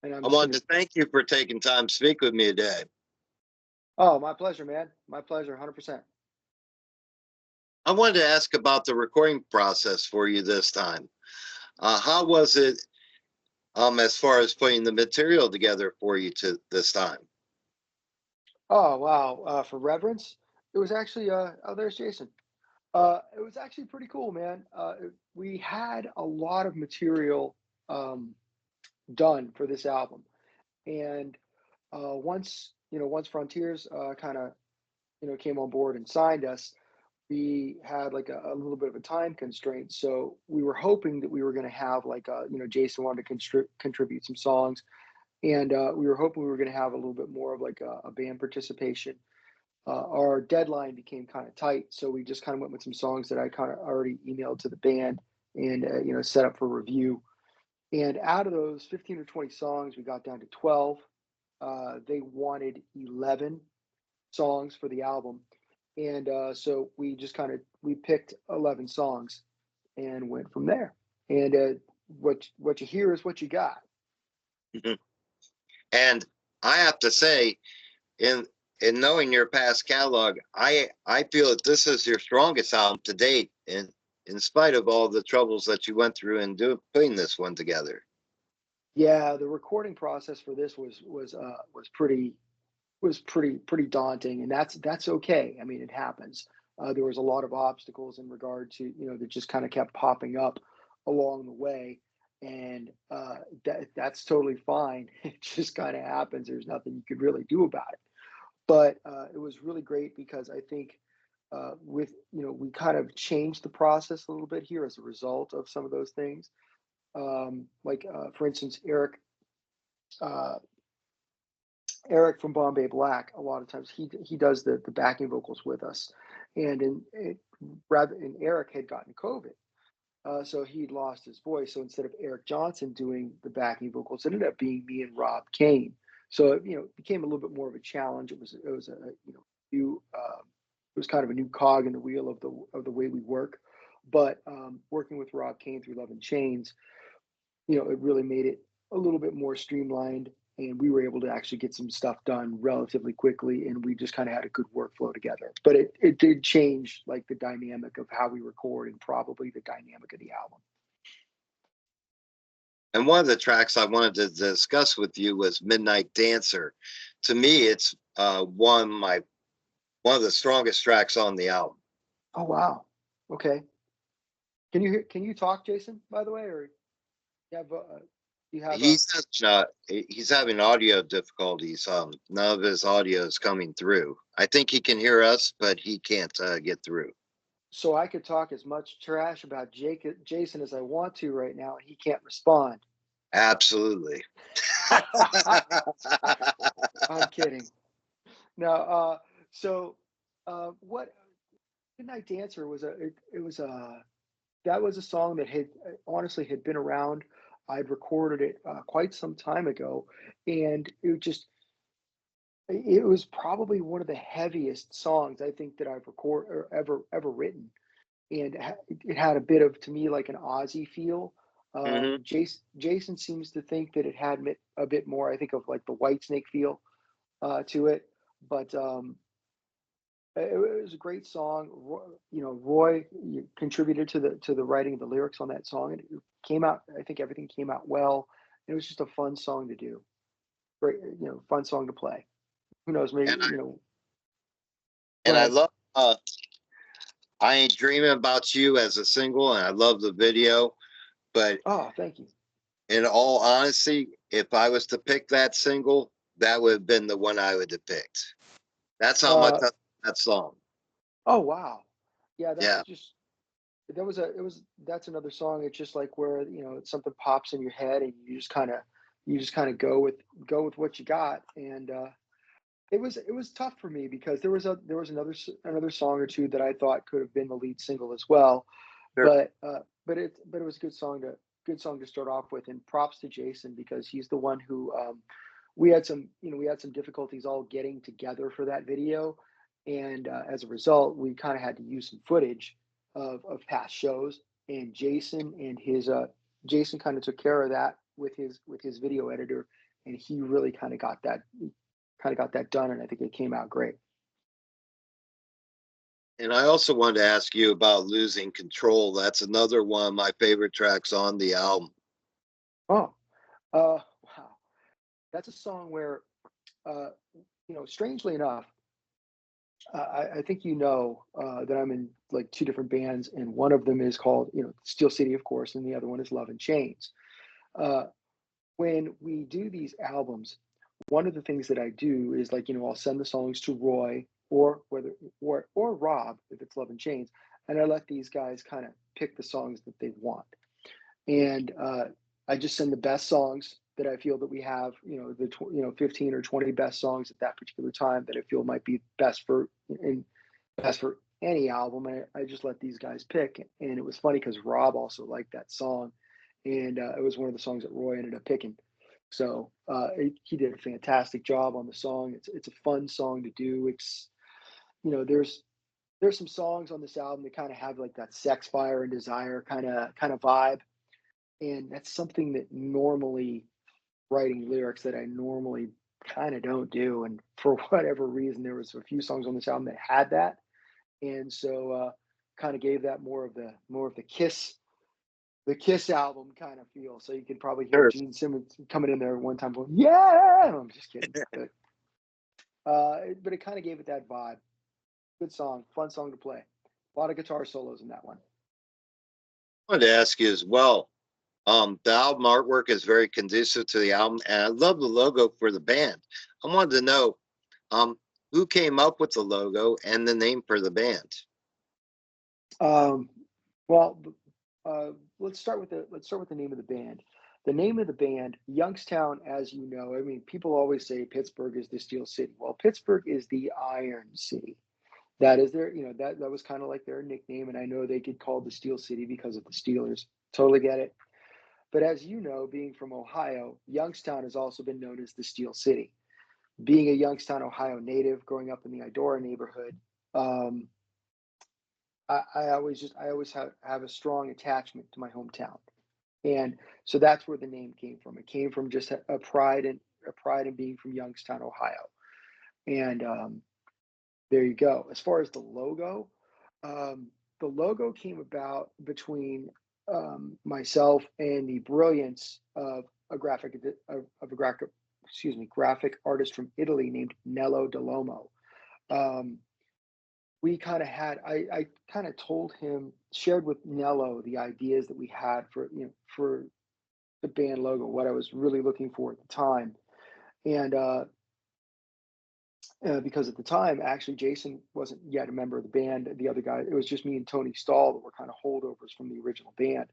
And I'm I just wanted gonna. to thank you for taking time to speak with me today. Oh, my pleasure, man. My pleasure, 100%. I wanted to ask about the recording process for you this time. How was it as far as putting the material together for you to this time? Oh, wow. For reverence, it was actually. Oh, there's Jason. It was actually pretty cool, man. We had a lot of material um, done for this album, and once Frontiers kind of came on board and signed us, we had like a little bit of a time constraint. So we were hoping that we were going to have like Jason wanted to contribute some songs, and we were hoping we were going to have a little bit more of like a band participation. Our deadline became kind of tight, so we just kind of went with some songs that I kind of already emailed to the band and set up for review. And out of those 15 or 20 songs, we got down to 12. They wanted 11 songs for the album, and so we just kind of we picked 11 songs and went from there. And what you hear is what you got. And I have to say, in knowing your past catalog, I feel that this is your strongest album to date, in spite of all the troubles that you went through in putting this one together. Yeah, the recording process for this was pretty daunting, and that's okay. I mean, it happens. There was a lot of obstacles in regard to that just kind of kept popping up along the way, and that's totally fine. It just kind of happens. There's nothing you could really do about it. But it was really great because I think with we kind of changed the process a little bit here as a result of some of those things. Like for instance, uh, Eric from Bombay Black, a lot of times he does the backing vocals with us, and Eric had gotten COVID, so he'd lost his voice. So instead of Eric Johnson doing the backing vocals, it ended up being me and Rob Kane. So it became a little bit more of a challenge. It was a new it was kind of a new cog in the wheel of the way we work. But working with Rob Kane through Love and Chains, it really made it a little bit more streamlined, and we were able to actually get some stuff done relatively quickly, and we just kind of had a good workflow together. But it did change like the dynamic of how we record and probably the dynamic of the album. And one of the tracks I wanted to discuss with you was Midnight Dancer. To me, it's one of the strongest tracks on the album. Oh wow. Okay. Can you talk, Jason, by the way, or you have you have a He's having audio difficulties. None of his audio is coming through. I think he can hear us, but he can't get through. so I could talk as much trash about Jason as I want to right now, and he can't respond. Absolutely. I'm kidding. No, so what Midnight Dancer was it was a that was a song that had honestly had been around. I'd recorded it quite some time ago, and it was probably one of the heaviest songs I think that I've recorded or ever written, and it had a bit of to me like an Aussie feel. Hmm. Jason seems to think that it had a bit more. I think of like the Whitesnake feel to it, but it was a great song. Roy contributed to the writing of the lyrics on that song, and it came out. I think everything came out well. It was just a fun song to do. Great, fun song to play. Who knows? Maybe And I Go and I ahead. love I Ain't Dreaming About You as a single, and I love the video. But Oh, thank you. in all honesty, if I was to pick that single, that would have been the one I would have picked. That's how much Uh, I love that song. oh wow, yeah. Yeah. That's another song. It's just like where something pops in your head, and you just kind of go with what you got, and it was tough for me because there was another song or two that I thought could have been the lead single as well, Sure. but it was a good song to start off with, and props to Jason because he's the one who we had some difficulties all getting together for that video, and as a result, we kind of had to use some footage of past shows, and Jason kind of took care of that with his video editor and he really kind of got that done, and I think it came out great. And I also wanted to ask you about Losing Control. That's another one of my favorite tracks on the album. Oh, wow, that's a song where, uh, strangely enough, I think that I'm in like two different bands, and one of them is called Steel City, of course, and the other one is Love and Chains. Uh, when we do these albums, one of the things that I do is like, I'll send the songs to Roy or Rob if it's Love and Chains, and I let these guys kind of pick the songs that they want. And I just send the best songs that I feel that we have, 15 or 20 best songs at that particular time that I feel might be best for any album. And I just let these guys pick. And it was funny because Rob also liked that song, and it was one of the songs that Roy ended up picking. So he did a fantastic job on the song. It's a fun song to do. It's you know there's some songs on this album that kind of have like that sex, fire, and desire kind of vibe, and that's something that normally writing lyrics that I normally kind of don't do. And for whatever reason, there was a few songs on this album that had that, and so kind of gave that more of the Kiss album kind of feel. So you can probably hear Sure. Gene Simmons coming in there one time going, "Yeah," I'm just kidding, but it kind of gave it that vibe. Good song, fun song to play. A lot of guitar solos in that one. I wanted to ask you as well. The album artwork is very conducive to the album, and I love the logo for the band. I wanted to know um, who came up with the logo and the name for the band. Um, well, let's start with the name of the band. The name of the band, Youngstown, as you know, I mean, people always say Pittsburgh is the Steel City. Well, Pittsburgh is the Iron City. That is that was kind of like their nickname, and I know they get called the Steel City because of the Steelers. Totally get it. But as you know, being from Ohio, Youngstown has also been known as the Steel City. Being a Youngstown, Ohio native, growing up in the Idora neighborhood, um, I always have a strong attachment to my hometown, and so that's where the name came from. It came from just a pride in being from Youngstown, Ohio, and there you go. As far as um, the logo came about between myself and the brilliance of a graphic artist from Italy named Nello Delomo. Um, we kind of had I kind of told him, shared with Nello the ideas that we had for the band logo, what I was really looking for at the time, and because at the time, actually, Jason wasn't yet a member of the band. The other guy, it was just me and Tony Stahl that were kind of holdovers from the original band.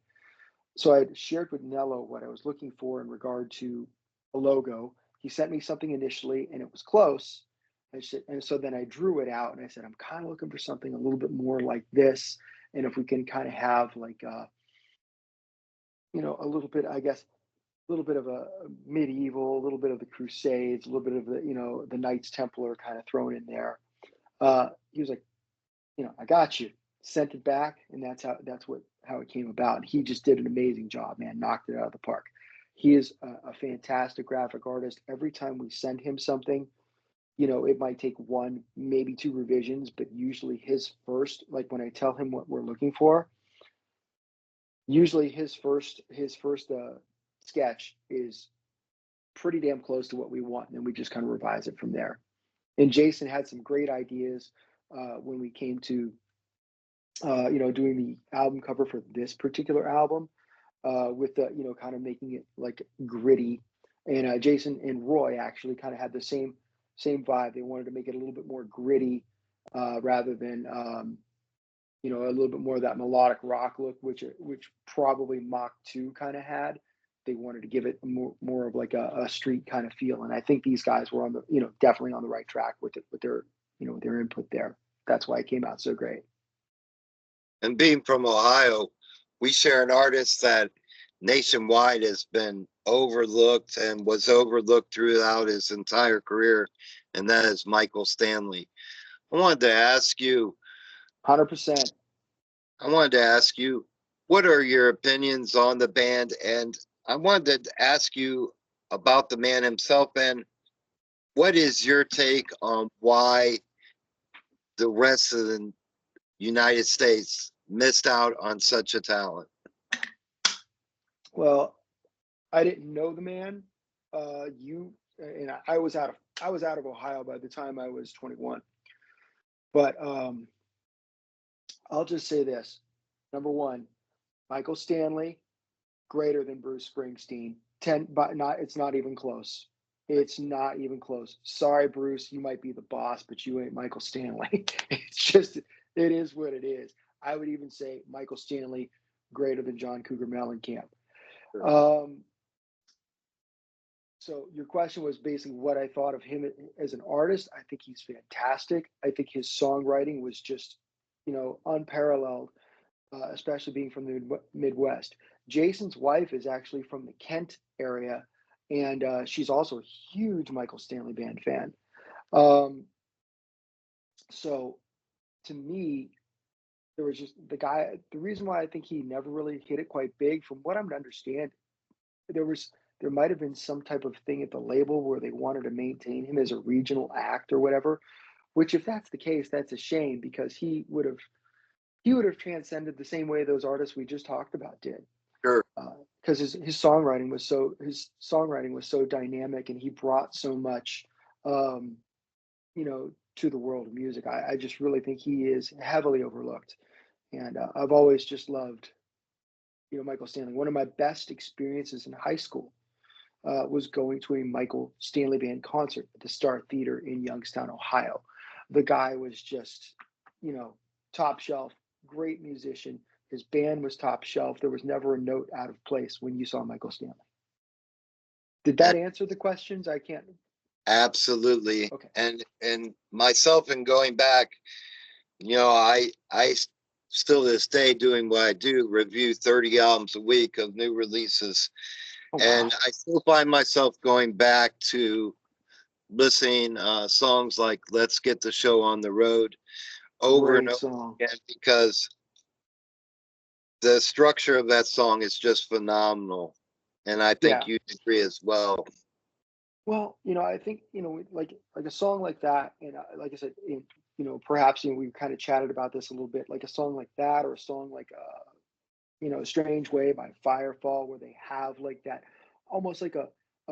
So I had shared with Nello what I was looking for in regard to a logo. He sent me something initially, and it was close. And so then I drew it out, and I said, I'm kind of looking for something a little bit more like this. And if we can kind of have like, a little bit, I guess, a little bit of a medieval, a little bit of the Crusades, a little bit of the Knights Templar kind of thrown in there. He was like, I got you. Sent it back, and that's how it came about. He just did an amazing job, man. Knocked it out of the park. He is a fantastic graphic artist. Every time we send him something, it might take one, maybe two revisions, but usually his first, like when I tell him what we're looking for, usually his first sketch is pretty damn close to what we want, and then we just kind of revise it from there. And Jason had some great ideas when we came to doing the album cover for this particular album, with the kind of making it like gritty. And Jason and Roy actually kind of had the same vibe. They wanted to make it a little bit more gritty, rather than a little bit more of that melodic rock look, which probably Mach 2 kind of had. They wanted to give it more of like a street kind of feel, and I think these guys were definitely on the right track with it, with their input there. That's why it came out so great. And being from Ohio, we share an artist that nationwide has been overlooked and was overlooked throughout his entire career, and that is Michael Stanley. I wanted to ask you, 100%. I wanted to ask you, what are your opinions on the band? And I wanted to ask you about the man himself, and what is your take on why the rest of the United States missed out on such a talent? Well, I didn't know the man. You and I was out of Ohio by the time I was 21. But I'll just say this: number one, Michael Stanley greater than Bruce Springsteen. 10, but not. It's not even close. It's not even close. Sorry, Bruce, you might be the boss, but you ain't Michael Stanley. It's just, it is what it is. I would even say Michael Stanley greater than John Cougar Mellencamp. Um, so your question was basically what I thought of him as an artist. I think he's fantastic. I think his songwriting was just, unparalleled, especially being from the Midwest. Jason's wife is actually from the Kent area, and she's also a huge Michael Stanley Band fan. Um, so to me, there was just the guy. The reason why I think he never really hit it quite big, from what I'm to understand, there was there might have been some type of thing at the label where they wanted to maintain him as a regional act or whatever. Which, if that's the case, that's a shame because he would have transcended the same way those artists we just talked about did. Sure. Because his songwriting was so dynamic, and he brought so much, um, to the world of music. I just really think he is heavily overlooked, and I've always just loved Michael Stanley. One of my best experiences in high school was going to a Michael Stanley Band concert at the Star Theater in Youngstown, Ohio. The guy was just, you know, top shelf, great musician. His band was top shelf. There was never a note out of place when you saw Michael Stanley. Did that answer the questions? I can't. Absolutely. Okay. And myself, and going back, I still to this day doing what I do, review 30 albums a week of new releases. Oh, wow. And I still find myself going back to listening songs like Let's Get the Show on the Road over and Great over song. again, because the structure of that song is just phenomenal. And I think Yeah. you agree as well. Well, I think, like a song like that, and like I said, perhaps, we kind of chatted about this a little bit, like a song like that, or a song like, A Strange Way by Firefall, where they have like that, almost like a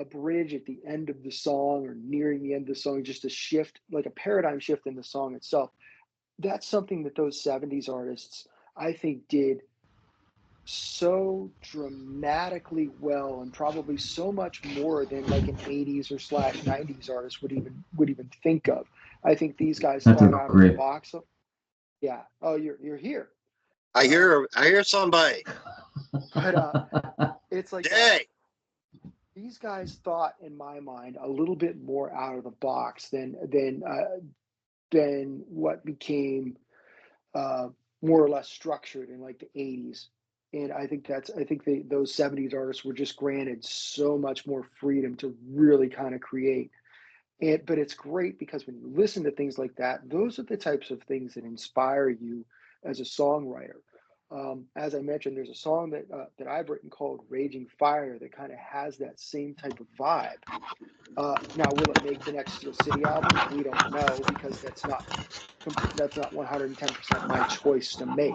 bridge at the end of the song or nearing the end of the song, just a shift, like a paradigm shift in the song itself. That's something that those 70s artists, I think, did so dramatically well, and probably so much more than like an 80s or slash 90s artist would even think of. I think these guys I thought do out of the agree. box. Yeah. Oh, you're here. I Um, hear I hear somebody. but it's like Dang. these guys thought, in my mind, a little bit more out of the box than what became uh, more or less structured in like the 80s. And I think those 70s artists were just granted so much more freedom to really kind of create. But it's great because when you listen to things like that, those are the types of things that inspire you as a songwriter. As I mentioned, there's a song that I've written called "Raging Fire" that kind of has that same type of vibe. Now, will it make the next SteelCity album? We don't know because that's not 110% my choice to make.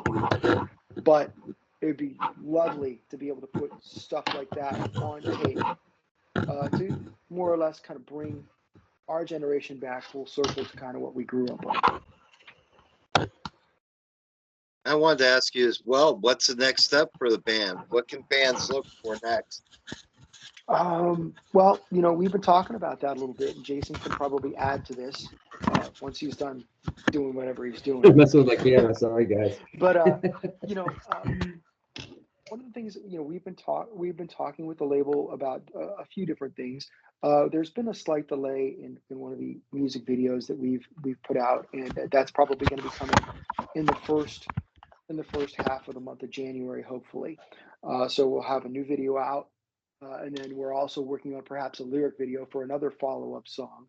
But it would be lovely to be able to put stuff like that on tape, to more or less kind of bring our generation back full circle to kind of what we grew up on. I wanted to ask you as well, what's the next step for the band? What can fans look for next? Well, we've been talking about that a little bit, and Jason can probably add to this once he's done doing whatever he's doing. Messing with the camera, sorry guys. But you know, one of the things, we've been talking with the label about a few different things. There's been a slight delay in one of the music videos that we've put out, and that's probably going to be coming in the first half of the month of January, hopefully. So we'll have a new video out, and then we're also working on perhaps a lyric video for another follow-up song.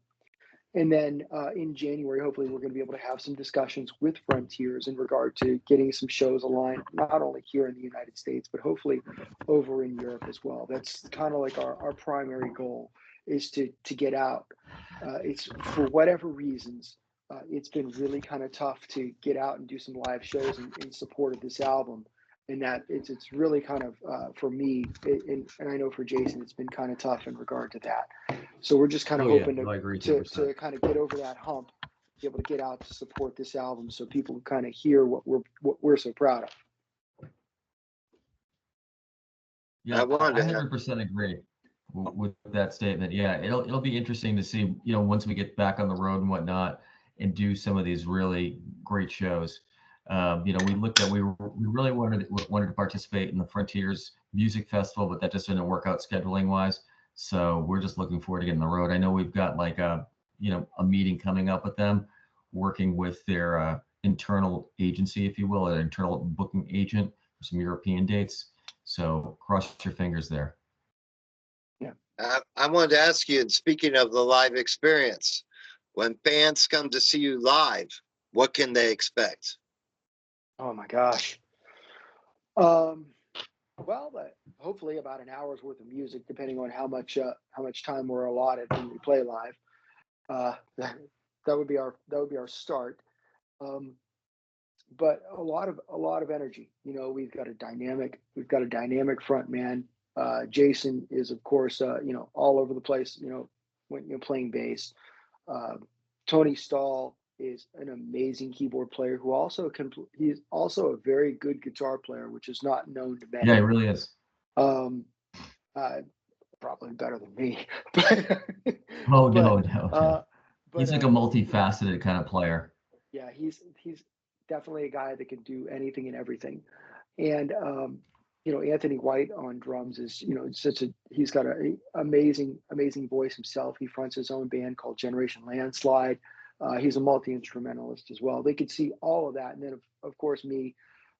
And then in January, hopefully, we're going to be able to have some discussions with Frontiers in regard to getting some shows aligned, not only here in the United States, but hopefully over in Europe as well. That's kind of like our primary goal is to get out. It's for whatever reasons, it's been really kind of tough to get out and do some live shows in support of this album. And that it's really kind of for me, and I know for Jason, it's been kind of tough in regard to that. So we're just kind of Oh yeah, hoping no, I agree to 100%. kind of get over that hump, be able to get out to support this album, so people kind of hear what we're so proud of. Yeah, I I wanted to 100% agree with that statement. Yeah, it'll be interesting to see, once we get back on the road and whatnot, and do some of these really great shows. We really wanted to participate in the Frontiers Music Festival, but that just didn't work out scheduling wise. So we're just looking forward to getting on the road. I know we've got like a meeting coming up with them, working with their internal agency, if you will, an internal booking agent for some European dates. So cross your fingers there. Yeah. I wanted to ask you, and speaking of the live experience, when fans come to see you live, what can they expect? Oh my gosh. Um, well, hopefully about an hour's worth of music, depending on how much time we're allotted when we play live. That would be our start. Um, but a lot of energy. We've got a dynamic front man. Jason is of course all over the place. When you're playing bass. Uh, Tony Stahl is an amazing keyboard player who also he's also a very good guitar player, which is not known to Yeah, it many. really is. Um, uh, Probably better than me, but Oh no, but no, no. uh, but He's like a multifaceted kind of player. yeah, he's definitely a guy that can do anything and everything. And Anthony White on drums is he's got a amazing voice himself. He fronts his own band called Generation Landslide. He's a multi instrumentalist as well. They could see all of that, and then of course me.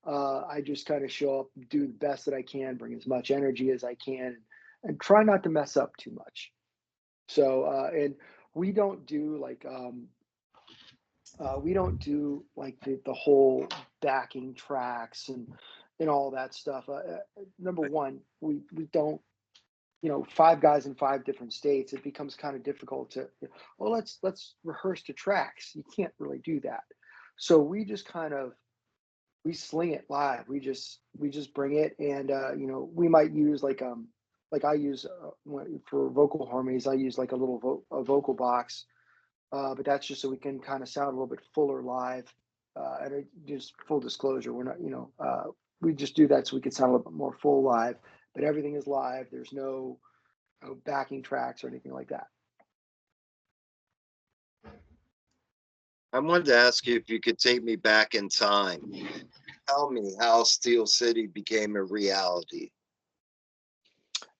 I just kind of show up, do the best that I can, bring as much energy as I can, and try not to mess up too much. So and we don't do like the whole backing tracks and all that stuff. Number one, we don't, five guys in five different states. It becomes kind of difficult to, well, let's rehearse the tracks. You can't really do that. So we just kind of we sling it live. We just bring it, and we might use like I use for vocal harmonies. I use like a little a vocal box, but that's just so we can kind of sound a little bit fuller live. Just full disclosure, we're not, we just do that so we can sound a little bit more full live. But everything is live. There's no backing tracks or anything like that. I wanted to ask you if you could take me back in time. Tell me how Steel City became a reality.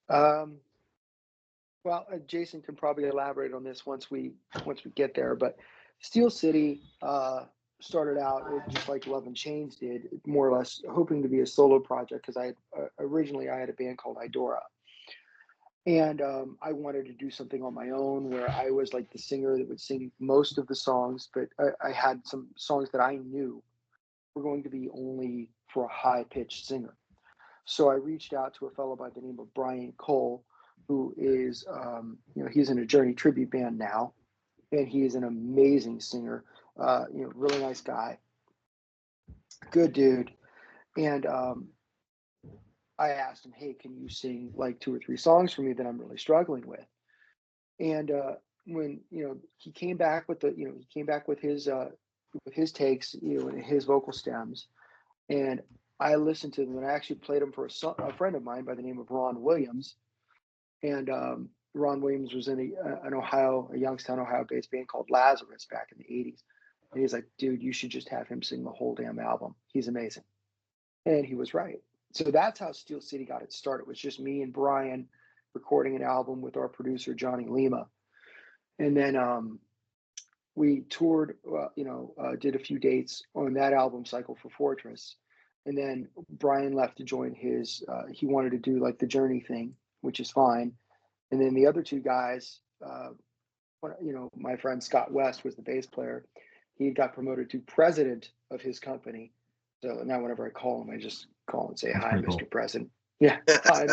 Um, well, Jason can probably elaborate on this once we get there. But Steel City started out just like Love and Chains did, more or less hoping to be a solo project because originally I had a band called Idora, and I wanted to do something on my own where I was like the singer that would sing most of the songs, but I had some songs that I knew were going to be only for a high pitched singer. So I reached out to a fellow by the name of Brian Cole, who is, he's in a Journey tribute band now, and he is an amazing singer. Really nice guy, good dude. And I asked him, "Hey, can you sing like two or three songs for me that I'm really struggling with?" And when he came back with his takes, and his vocal stems, and I listened to them, and I actually played them for a friend of mine by the name of Ron Williams. And Ron Williams was in a Youngstown, Ohio-based band called Lazarus back in the '80s. And he's like, "Dude, you should just have him sing the whole damn album. He's amazing." And he was right. So that's how Steel City got its start. It was just me and Brian recording an album with our producer Johnny Lima, and then we toured. Did a few dates on that album cycle for Fortress, and then Brian left to join his. He wanted to do like the Journey thing, which is fine. And then the other two guys, my friend Scott West was the bass player. He got promoted to president of his company. So now whenever I call him, I just call and say, That's "Hi, pretty Mr. cool. President." Yeah, hi,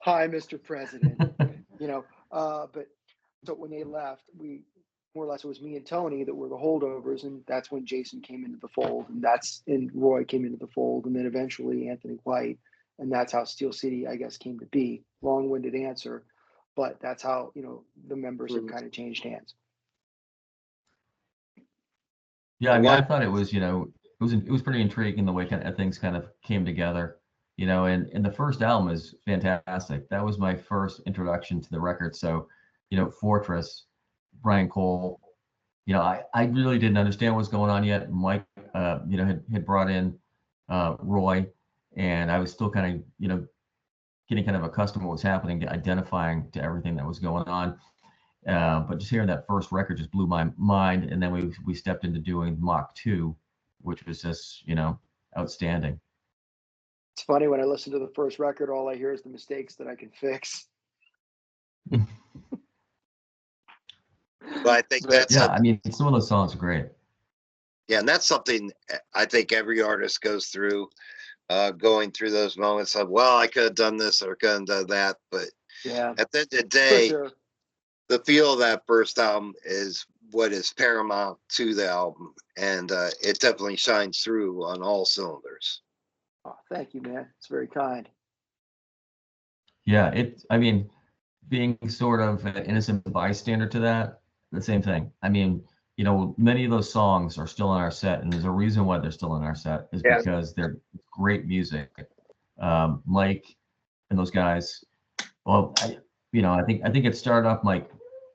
hi, Mr. President. But so when they left, we more or less, it was me and Tony that were the holdovers, and that's when Jason came into the fold, and Roy came into the fold, and then eventually Anthony White, and that's how Steel City, I guess, came to be. Long-winded answer, but that's how the members have Mhm. kind of changed hands. Yeah, I mean, I thought it was, it was pretty intriguing the way kind of things kind of came together, and the first album is fantastic. That was my first introduction to the record. So, Fortress, Brian Cole, I really didn't understand what was going on yet. Mike, had brought in Roy, and I was still kind of, getting kind of accustomed to what was happening, identifying to everything that was going on. But just hearing that first record just blew my mind. And then we stepped into doing Mach 2, which was just, outstanding. It's funny, when I listen to the first record, all I hear is the mistakes that I can fix. But I think that's I mean, some of those songs are great. Yeah, and that's something I think every artist goes through, going through those moments of, well, I could have done this or could have done that. But Yeah, at the end of the for day, sure. the feel of that first album is what is paramount to the album. And it definitely shines through on all cylinders. Oh, thank you, man. It's very kind. Yeah, I mean, being sort of an innocent bystander to that, the same thing. I mean, many of those songs are still in our set, and there's a reason why they're still in our set is Yeah. because they're great music. Mike and those guys. Well, I think it started off, Mike,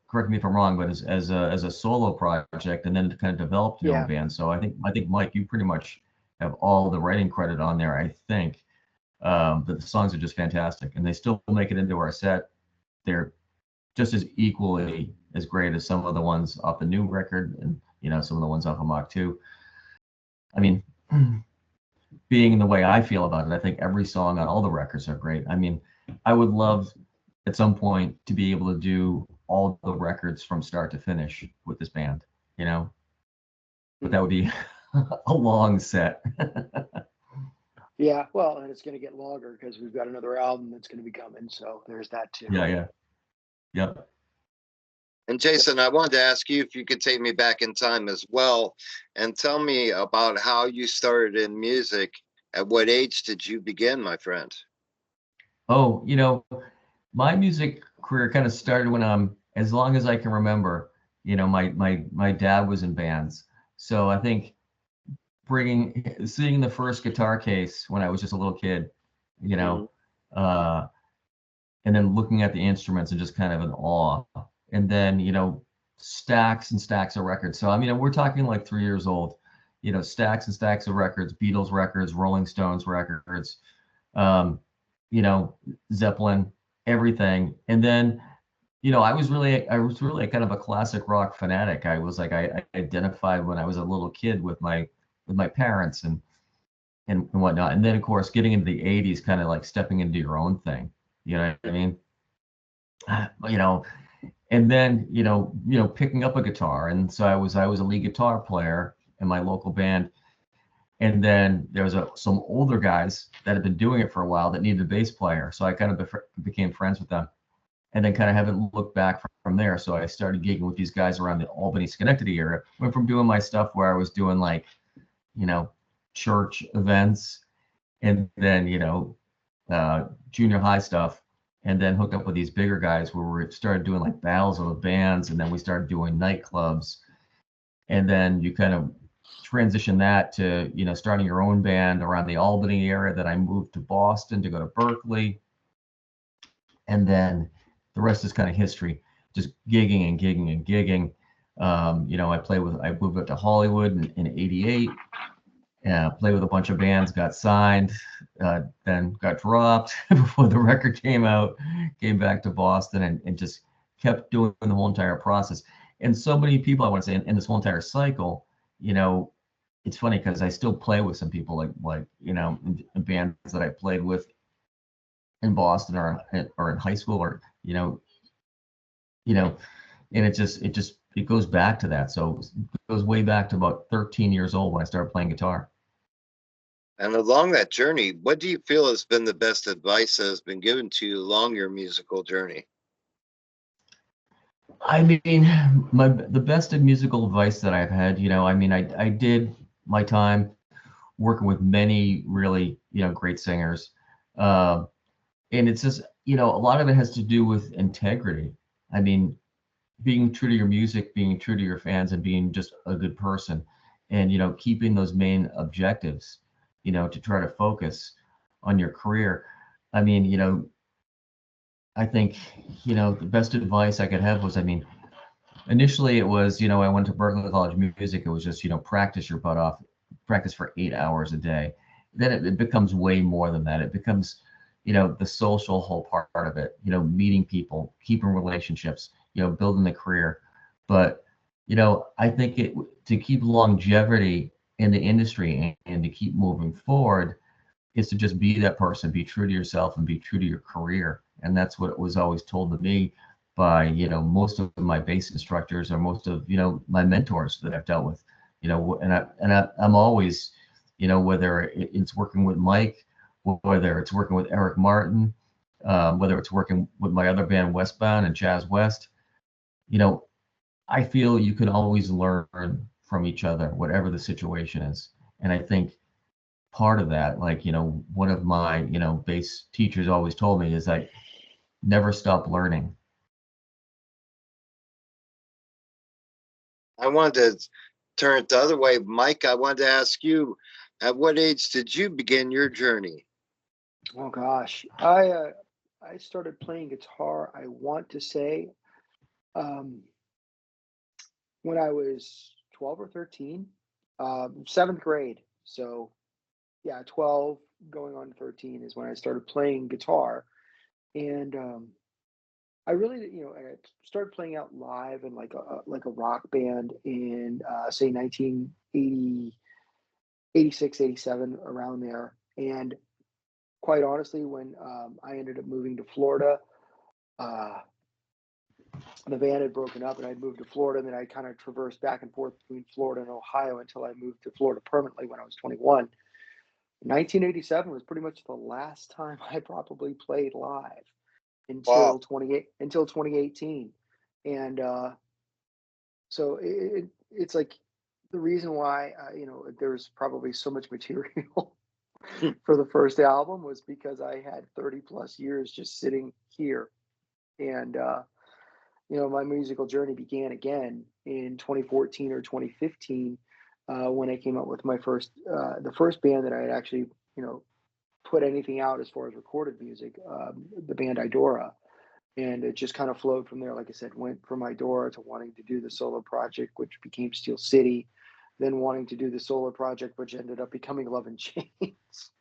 correct me if I'm wrong, but as a solo project, and then kind of developed your own Yeah. band. So I think Mike, you pretty much have all the writing credit on there. I think but the songs are just fantastic, and they still make it into our set. They're just as equally as great as some of the ones off the new record, and some of the ones off of Mach 2. I mean, being the way I feel about it, I think every song on all the records are great. I mean, I would love at some point to be able to do all the records from start to finish with this band, but that would be a long set. Yeah, well, and it's going to get longer because we've got another album that's going to be coming. So there's that too. Yeah. Yep. And Jason, I wanted to ask you if you could take me back in time as well and tell me about how you started in music. At what age did you begin, my friend? Oh, my music career kind of started when as long as I can remember, my dad was in bands. So I think seeing the first guitar case when I was just a little kid, uh, and then looking at the instruments and just kind of in awe. And then, stacks and stacks of records. So, I mean, we're talking like 3 years old, stacks and stacks of records, Beatles records, Rolling Stones records, Zeppelin, everything. And then, I was really kind of a classic rock fanatic. I identified when I was a little kid with my parents and whatnot. And then, of course, getting into the 80s, kind of like stepping into your own thing. You know what I mean? And then picking up a guitar, and so I was a lead guitar player in my local band. And then there was some older guys that had been doing it for a while that needed a bass player, so I kind of became friends with them, and then kind of haven't looked back from there. So I started gigging with these guys around the Albany, Schenectady area. Went from doing my stuff where I was doing like, church events, and then junior high stuff, and then hooked up with these bigger guys where we started doing like battles of the bands, and then we started doing nightclubs, and then you kind of transition that to starting your own band around the Albany area. Then I moved to Boston to go to Berkeley, and then the rest is kind of history, just gigging and gigging and gigging. I moved up to Hollywood in '88. Played with a bunch of bands, got signed, then got dropped before the record came out, came back to Boston, and just kept doing the whole entire process. And so many people, I want to say, in this whole entire cycle, it's funny because I still play with some people in bands that I played with in Boston or in high school, or And it goes back to that. So it goes way back to about 13 years old when I started playing guitar. And along that journey, what do you feel has been the best advice that has been given to you along your musical journey? I mean, the best of musical advice that I've had, I mean, I did my time working with many really, great singers. Uh, and it's just, a lot of it has to do with integrity. I mean, being true to your music, being true to your fans, and being just a good person, and keeping those main objectives, to try to focus on your career. I mean, I think, the best advice I could have was, I mean, initially it was, I went to Berklee College of Music. It was just, practice your butt off, practice for 8 hours a day. Then it becomes way more than that. It becomes, the social whole part of it, meeting people, keeping relationships, building the career. But, I think to keep longevity in the industry and to keep moving forward is to just be that person, be true to yourself and be true to your career. And that's what was always told to me by, most of my bass instructors or most of, my mentors that I've dealt with, I'm always, whether it's working with Mike, whether it's working with Eric Martin, whether it's working with my other band Westbound and Jazz West, I feel you can always learn from each other, whatever the situation is. And I think part of that, like, one of my, bass teachers always told me is like, never stop learning. I wanted to turn it the other way. Mike, I wanted to ask you, at what age did you begin your journey? Oh gosh, I started playing guitar. I want to say um, when I was 12 or 13, seventh grade. So yeah, 12 going on 13 is when I started playing guitar, and I really, I started playing out live in like a rock band in say 1980, 86, 87, around there. And quite honestly, when I ended up moving to Florida, uh, the band had broken up and I'd moved to Florida, and then I kind of traversed back and forth between Florida and Ohio until I moved to Florida permanently when I was 21. 1987 was pretty much the last time I probably played live Wow. until 2018. And so it's like the reason why there's probably so much material for the first album was because I had 30 plus years just sitting here. And my musical journey began again in 2014 or 2015 when I came up with the first band that I had actually, you know, put anything out as far as recorded music, the band Idora. And it just kind of flowed from there. Like I said, went from Idora to wanting to do the solo project, which became Steel City, then wanting to do the solo project, which ended up becoming Love and Chains.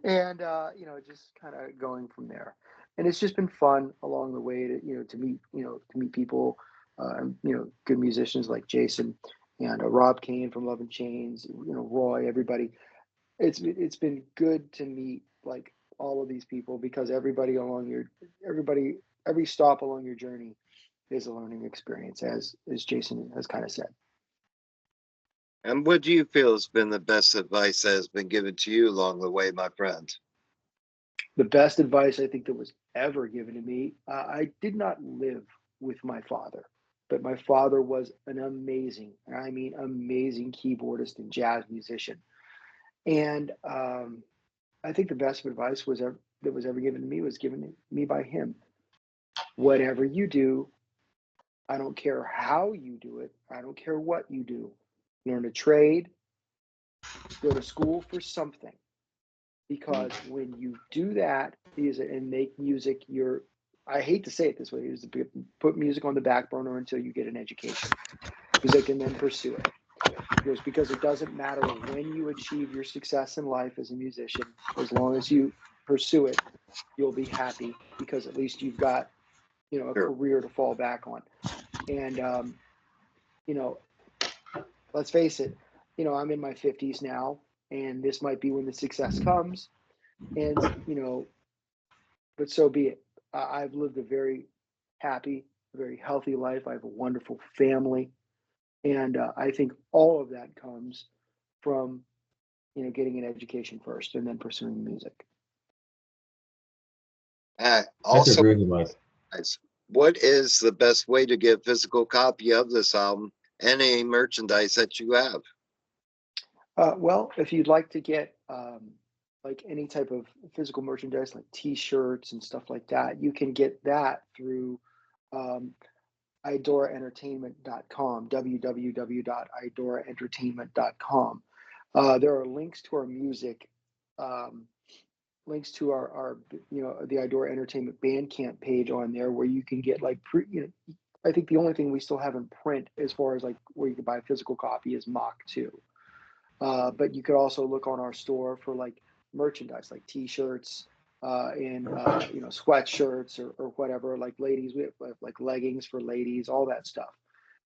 And just kind of going from there. And it's just been fun along the way to to meet people, good musicians like Jason and Rob Kane from Love and Chains, Roy, everybody. It's been good to meet like all of these people because everybody every stop along your journey is a learning experience, as Jason has kind of said. And what do you feel has been the best advice that has been given to you along the way, my friend? The best advice I think that was ever given to me. I did not live with my father, but my father was an amazing, and I mean amazing keyboardist and jazz musician. And I think the best advice that was ever given to me was given to me by him. Whatever you do, I don't care how you do it. I don't care what you do. Learn a trade, go to school for something. Because when you do that is and make music your I hate to say it this way, is to put music on the back burner until you get an education. Music and then pursue it. Because it doesn't matter when you achieve your success in life as a musician, as long as you pursue it, you'll be happy because at least you've got, a Sure. career to fall back on. And you know, let's face it, I'm in my 50s now, and this might be when the success comes. And but so be it. I've lived a very happy, a very healthy life. I have a wonderful family, and I think all of that comes from getting an education first and then pursuing music. I have to Also, agree with you, Mike. guys, what is the best way to get a physical copy of this album and any merchandise that you have? Well, if you'd like to get like any type of physical merchandise, like T-shirts and stuff like that, you can get that through um, idoraentertainment.com, www.idoraentertainment.com. There are links to our music, um, links to our the Idora Entertainment Bandcamp page on there, where you can get like I think the only thing we still have in print as far as like where you can buy a physical copy is Mach 2. But you could also look on our store for like merchandise, like T-shirts, and sweatshirts or whatever. Like ladies, we have like leggings for ladies, all that stuff.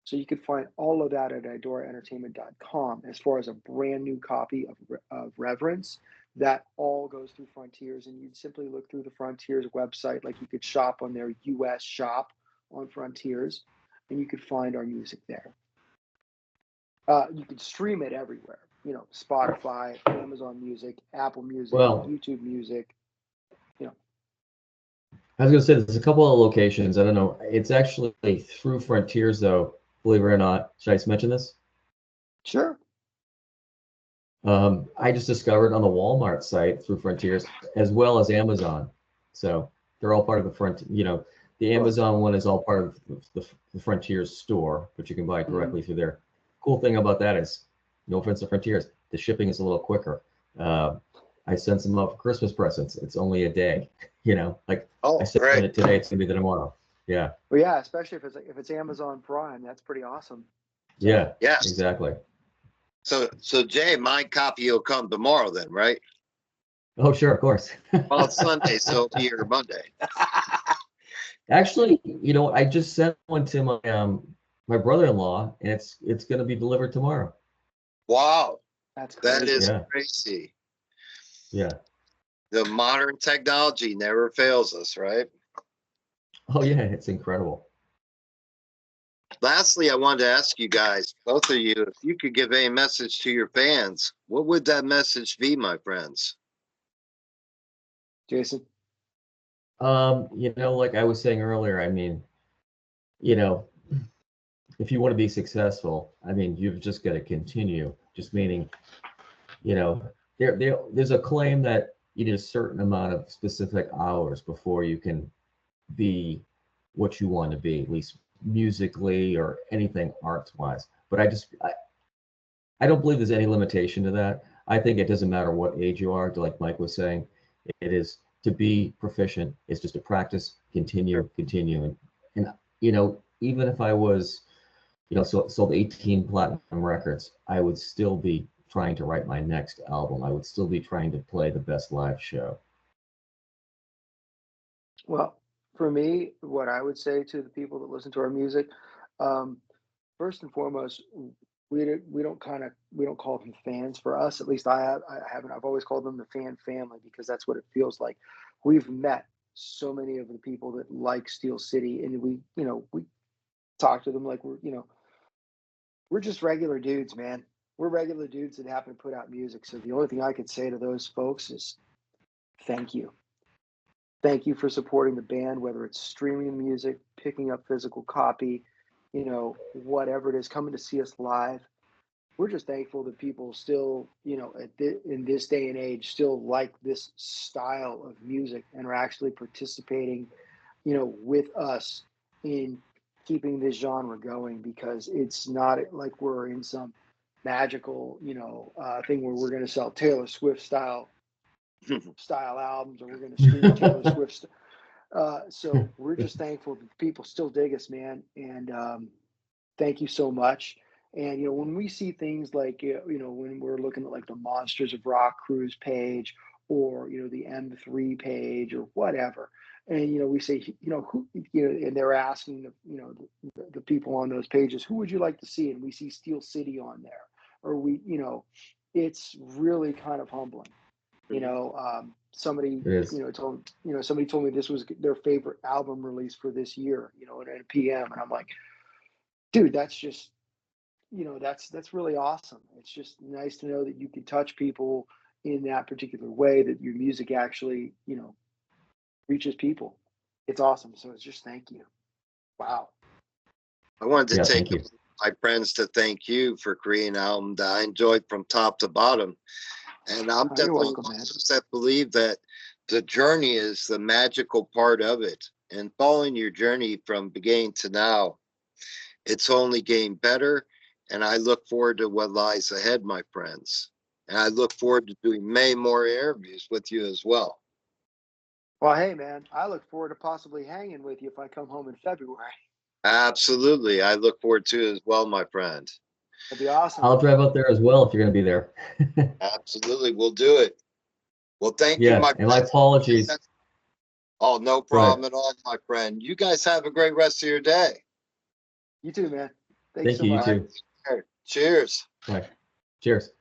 So you can find all of that at idoraentertainment.com. As far as a brand new copy of Reverence, that all goes through Frontiers, and you'd simply look through the Frontiers website. Like you could shop on their US shop on Frontiers, and you could find our music there. You could stream it everywhere. Spotify, Amazon Music, Apple Music, Well, YouTube Music. I was going to say there's a couple of locations. I don't know. It's actually through Frontiers, though. Believe it or not. Should I just mention this? Sure. I just discovered on the Walmart site through Frontiers, as well as Amazon. So they're all part of the front. The Amazon one is all part of the Frontiers store, which you can buy directly through there. Cool thing about that is, no offense to Frontiers, the shipping is a little quicker. I sent some up for Christmas presents. It's only a day. I sent it today. It's gonna be there tomorrow. Yeah. Well, yeah, especially if it's Amazon Prime, that's pretty awesome. So, yeah. Yes. Exactly. So Jay, my copy will come tomorrow then, right? Oh, sure, of course. Well, it's Sunday, so it'll be here Monday. Actually, I just sent one to my brother-in-law, and it's going to be delivered tomorrow. Wow, that's crazy. That is crazy. Yeah. The modern technology never fails us, right? Oh yeah, it's incredible. Lastly, I wanted to ask you guys, both of you, if you could give a message to your fans, what would that message be, my friends? Jason? Like I was saying earlier, I mean, if you want to be successful, I mean, you've just got to continue. Just meaning, there's a claim that you need a certain amount of specific hours before you can be what you want to be, at least musically or anything arts-wise. But I don't believe there's any limitation to that. I think it doesn't matter what age you are, like Mike was saying. It is to be proficient. It's just to practice, continue. And even if I was, sold 18 platinum records, I would still be trying to write my next album. I would still be trying to play the best live show. Well, for me, what I would say to the people that listen to our music, first and foremost, we don't call them fans. For us, at least I haven't. I've always called them the fan family, because that's what it feels like. We've met so many of the people that like Steel City, and we talk to them like we're just regular dudes, man. We're regular dudes that happen to put out music. So the only thing I could say to those folks is thank you. Thank you for supporting the band, whether it's streaming music, picking up physical copy, whatever it is, coming to see us live. We're just thankful that people still, in this day and age, still like this style of music and are actually participating, with us in keeping this genre going, because it's not like we're in some magical, thing where we're going to sell Taylor Swift style albums, or we're going to stream Taylor Swift. So we're just thankful that people still dig us, man. And thank you so much. And, when we see things like, when we're looking at like the Monsters of Rock Cruise page, or, the M3 page or whatever, and, we say, who, and they're asking the people on those pages, who would you like to see? And we see Steel City on there, or it's really kind of humbling. somebody, It is. somebody told me this was their favorite album release for this year, in a PM, and I'm like, dude, that's just, that's really awesome. It's just nice to know that you can touch people in that particular way, that your music actually, reaches people. It's awesome. So it's just thank you. Wow. I wanted to Yeah, take thank you. my friends to thank you for creating an album that I enjoyed from top to bottom. And I'm Oh, you're definitely welcome, one of man. those that believe that the journey is the magical part of it. And following your journey from beginning to now, it's only getting better. And I look forward to what lies ahead, my friends. And I look forward to doing many more interviews with you as well. Well, hey, man, I look forward to possibly hanging with you if I come home in February. Absolutely. I look forward to it as well, my friend. That'd be awesome. I'll drive up there as well if you're going to be there. Absolutely. We'll do it. Well, thank you, Yeah, my and my friend. apologies. Oh, no Go ahead. problem at all, my friend. You guys have a great rest of your day. You too, man. Thanks Thank so you. You much. too. Cheers. Bye. Cheers.